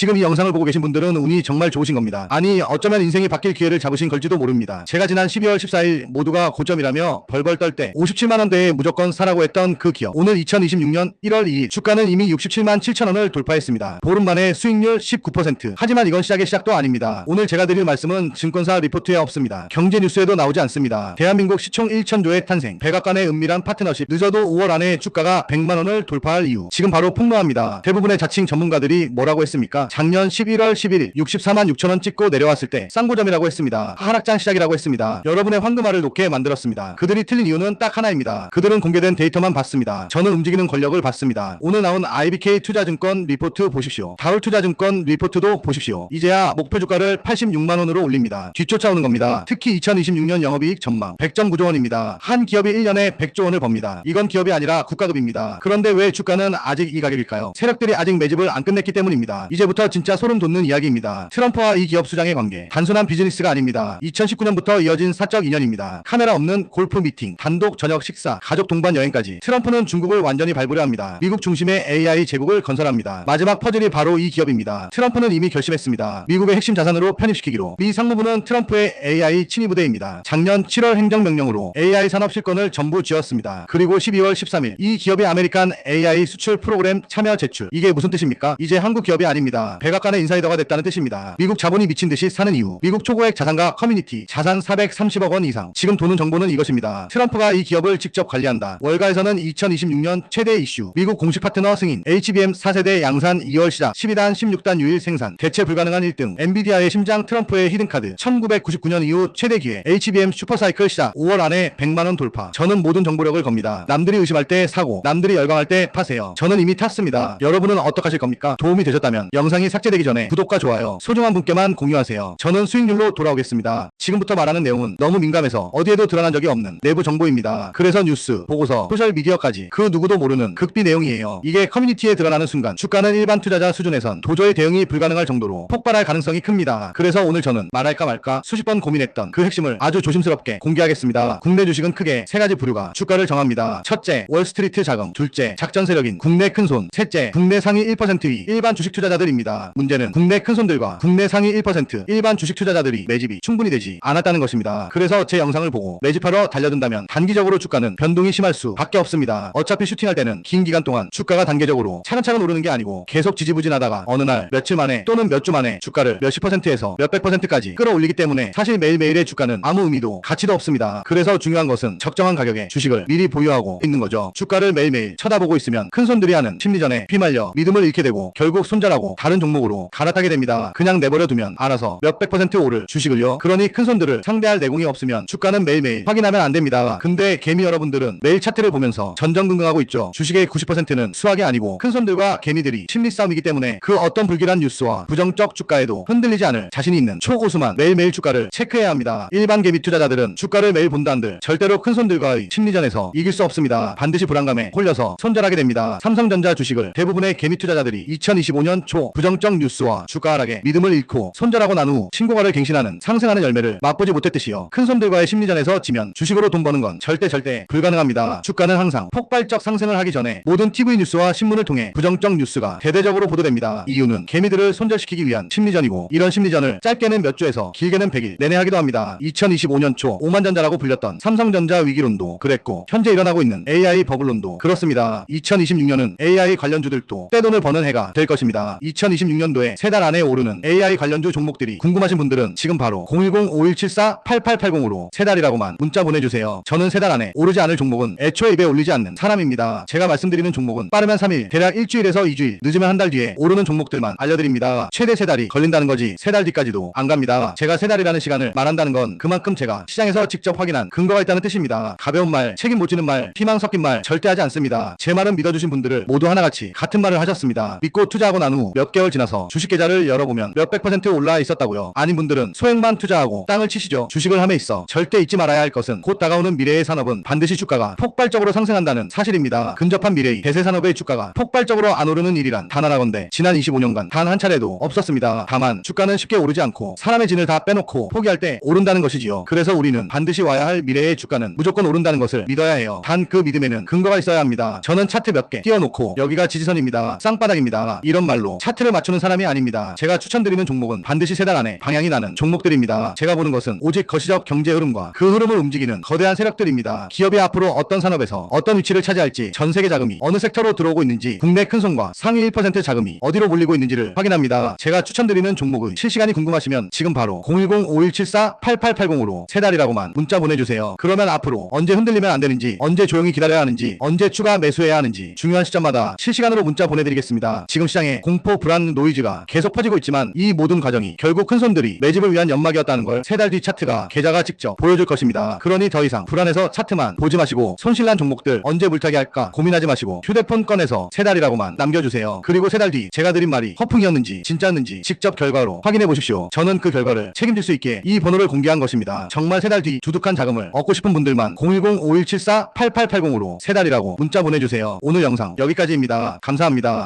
지금 이 영상을 보고 계신 분들은 운이 정말 좋으신 겁니다. 아니 어쩌면 인생이 바뀔 기회를 잡으신 걸지도 모릅니다. 제가 지난 12월 14일 모두가 고점이라며 벌벌 떨 때 57만원대에 무조건 사라고 했던 그 기업, 오늘 2026년 1월 2일 주가는 이미 67만 7천원을 돌파했습니다. 보름 만에 수익률 19%. 하지만 이건 시작의 시작도 아닙니다. 오늘 제가 드릴 말씀은 증권사 리포트에 없습니다. 경제 뉴스에도 나오지 않습니다. 대한민국 시총 1천조의 탄생, 백악관의 은밀한 파트너십, 늦어도 5월 안에 주가가 100만원을 돌파할 이유, 지금 바로 폭로합니다. 대부분의 자칭 전문가들이 뭐라고 했습니까? 작년 11월 11일 64만 6천원 찍고 내려왔을 때 쌍고점이라고 했습니다. 하락장 시작이라고 했습니다. 여러분의 황금알을 놓게 만들었습니다. 그들이 틀린 이유는 딱 하나입니다. 그들은 공개된 데이터만 봤습니다. 저는 움직이는 권력을 봤습니다. 오늘 나온 IBK 투자증권 리포트 보십시오. 다울투자증권 리포트도 보십시오. 이제야 목표 주가를 86만원으로 올립니다. 뒤쫓아오는 겁니다. 특히 2026년 영업이익 전망 100.9조원입니다. 한 기업이 1년에 100조원을 법니다. 이건 기업이 아니라 국가급입니다. 그런데 왜 주가는 아직 이 가격일까요? 세력들이 아직 매집을 안 끝냈기 때문입니다. 이제부터 진짜 소름 돋는 이야기입니다. 트럼프와 이 기업 수장의 관계, 단순한 비즈니스가 아닙니다. 2019년부터 이어진 사적 인연입니다. 카메라 없는 골프 미팅, 단독 저녁 식사, 가족 동반 여행까지. 트럼프는 중국을 완전히 밟으려 합니다. 미국 중심의 AI 제국을 건설합니다. 마지막 퍼즐이 바로 이 기업입니다. 트럼프는 이미 결심했습니다. 미국의 핵심 자산으로 편입시키기로. 미 상무부는 트럼프의 AI 친위 부대입니다. 작년 7월 행정명령으로 AI 산업 실권을 전부 쥐었습니다. 그리고 12월 13일 이 기업이 아메리칸 AI 수출 프로그램 참여 제출. 이게 무슨 뜻입니까? 이제 한국 기업이 아닙니다. 백악관의 인사이더가 됐다는 뜻입니다. 미국 자본이 미친 듯이 사는 이유. 미국 초고액 자산가 커뮤니티, 자산 430억 원 이상. 지금 도는 정보는 이것입니다. 트럼프가 이 기업을 직접 관리한다. 월가에서는 2026년 최대 이슈. 미국 공식 파트너 승인. HBM 4세대 양산 2월 시작. 12단 16단 유일 생산. 대체 불가능한 1등. 엔비디아의 심장 트럼프의 히든카드. 1999년 이후 최대 기회. HBM 슈퍼사이클 시작. 5월 안에 100만원 돌파. 저는 모든 정보력을 겁니다. 남들이 의심할 때 사고, 남들이 열광할 때 파세요. 저는 이미 탔습니다. 여러분은 어떡하실 겁니까? 도움이 되셨다면 영상이 삭제되기 전에 구독과 좋아요, 소중한 분께만 공유하세요. 저는 수익률로 돌아오겠습니다. 지금부터 말하는 내용은 너무 민감해서 어디에도 드러난 적이 없는 내부 정보입니다. 그래서 뉴스, 보고서, 소셜미디어까지 그 누구도 모르는 극비 내용이에요. 이게 커뮤니티에 드러나는 순간 주가는 일반 투자자 수준에선 도저히 대응이 불가능할 정도로 폭발할 가능성이 큽니다. 그래서 오늘 저는 말할까 말까 수십 번 고민했던 그 핵심을 아주 조심스럽게 공개하겠습니다. 국내 주식은 크게 세 가지 부류가 주가를 정합니다. 첫째, 월스트리트 자금. 둘째, 작전 세력인 국내 큰손. 셋째, 국내 상위 1%위 일반 주식 투자자들입니다. 문제는 국내 큰손들과 국내 상위 1% 일반 주식 투자자들이 매집이 충분히 되지 않았다는 것입니다. 그래서 제 영상을 보고 매집하러 달려든다면 단기적으로 주가는 변동이 심할 수밖에 없습니다. 어차피 슈팅할 때는 긴 기간 동안 주가가 단계적으로 차근차근 오르는 게 아니고 계속 지지부진하다가 어느 날 며칠 만에 또는 몇 주 만에 주가를 몇십 %에서 몇백 %까지 끌어올리기 때문에 사실 매일매일의 주가는 아무 의미도 가치도 없습니다. 그래서 중요한 것은 적정한 가격에 주식을 미리 보유하고 있는 거죠. 주가를 매일매일 쳐다보고 있으면 큰손들이 하는 심리전에 휘말려 믿음을 잃게 되고 결국 손절하고 다른 종목으로 갈아타게 됩니다. 그냥 내버려 두면 알아서 몇백 % 오를 주식을요. 그러니 큰손들을 상대할 내공이 없으면 주가는 매일매일 확인하면 안 됩니다. 근데 개미 여러분들은 매일 차트를 보면서 전전긍긍하고 있죠. 주식의 90%는 수학이 아니고 큰손들과 개미들이 심리 싸움이기 때문에 그 어떤 불길한 뉴스와 부정적 주가에도 흔들리지 않을 자신이 있는 초고수만 매일매일 주가를 체크해야 합니다. 일반 개미 투자자들은 주가를 매일 본다 한들 절대로 큰손들과의 심리전에서 이길 수 없습니다. 반드시 불안감에 홀려서 손절하게 됩니다. 삼성전자 주식을 대부분의 개미 투자자들이 2025년 초 부정적 뉴스와 주가 하락에 믿음을 잃고 손절하고 난 후 신고가를 갱신하는 상승하는 열매를 맛보지 못했듯이요. 큰손들과의 심리전에서 지면 주식으로 돈 버는 건 절대 불가능합니다. 주가는 항상 폭발적 상승을 하기 전에 모든 TV 뉴스와 신문을 통해 부정적 뉴스가 대대적으로 보도됩니다. 이유는 개미들을 손절시키기 위한 심리전이고, 이런 심리전을 짧게는 몇 주에서 길게는 100일 내내 하기도 합니다. 2025년 초 오만전자라고 불렸던 삼성전자 위기론도 그랬고, 현재 일어나고 있는 AI 버블론도 그렇습니다. 2026년은 AI 관련주들도 떼돈을 버는 해가 될 것입니다. 2026년도에 세 달 안에 오르는 AI 관련주 종목들이 궁금하신 분들은 지금 바로 010-5174-8880으로 세 달이라고만 문자 보내주세요. 저는 세 달 안에 오르지 않을 종목은 애초에 입에 올리지 않는 사람입니다. 제가 말씀드리는 종목은 빠르면 3일, 대략 일주일에서 2주일, 늦으면 한 달 뒤에 오르는 종목들만 알려드립니다. 최대 세 달이 걸린다는 거지 세 달 뒤까지도 안 갑니다. 제가 세 달이라는 시간을 말한다는 건 그만큼 제가 시장에서 직접 확인한 근거가 있다는 뜻입니다. 가벼운 말, 책임 못 지는 말, 피망 섞인 말 절대 하지 않습니다. 제 말은 믿어주신 분들을 모두 하나같이 같은 말을 하셨습니다. 믿고 투자하고 난 후 몇 개월 지나서 주식 계좌를 열어보면 몇백 % 올라 있었다고요. 아닌 분들은 소액만 투자하고 땅을 치시죠. 주식을 함에 있어 절대 잊지 말아야 할 것은 곧 다가오는 미래의 산업은 반드시 주가가 폭발적으로 상승한다는 사실입니다. 근접한 미래의 대세 산업의 주가가 폭발적으로 안 오르는 일이란 단 하나건데 지난 25년간 단 한 차례도 없었습니다. 다만 주가는 쉽게 오르지 않고 사람의 진을 다 빼놓고 포기할 때 오른다는 것이지요. 그래서 우리는 반드시 와야 할 미래의 주가는 무조건 오른다는 것을 믿어야 해요. 단 그 믿음에는 근거가 있어야 합니다. 저는 차트 몇 개 띄워놓고 여기가 지지선입니다, 쌍바닥입니다, 이런 말로 차트를 맞추는 사람이 아닙니다. 제가 추천드리는 종목은 반드시 3달 안에 방향이 나는 종목들입니다. 제가 보는 것은 오직 거시적 경제 흐름과 그 흐름을 움직이는 거대한 세력들입니다. 기업이 앞으로 어떤 산업에서 어떤 위치를 차지할지, 전 세계 자금이 어느 섹터로 들어오고 있는지, 국내 큰손과 상위 1% 자금이 어디로 몰리고 있는지를 확인합니다. 제가 추천드리는 종목의 실시간이 궁금하시면 지금 바로 010-5174-8880으로 3달이라고만 문자 보내주세요. 그러면 앞으로 언제 흔들리면 안 되는지, 언제 조용히 기다려야 하는지, 언제 추가 매수해야 하는지 중요한 시점마다 실시간으로 문자 보내드리겠습니다. 지금 시장에 공포, 불안, 노이즈가 계속 퍼지고 있지만 이 모든 과정이 결국 큰손들이 매집을 위한 연막이었다는 걸 3달 뒤 차트가 계좌가 직접 보여줄 것입니다. 그러니 더 이상 불안해서 차트만 보지 마시고 손실난 종목들 언제 물타기 할까 고민하지 마시고 휴대폰 꺼내서 3달이라고만 남겨주세요. 그리고 3달 뒤 제가 드린 말이 허풍이었는지 진짜였는지 직접 결과로 확인해 보십시오. 저는 그 결과를 책임질 수 있게 이 번호를 공개한 것입니다. 정말 3달 뒤 두둑한 자금을 얻고 싶은 분들만 010-5174-8880으로 3달이라고 문자 보내주세요. 오늘 영상 여기까지입니다. 감사합니다.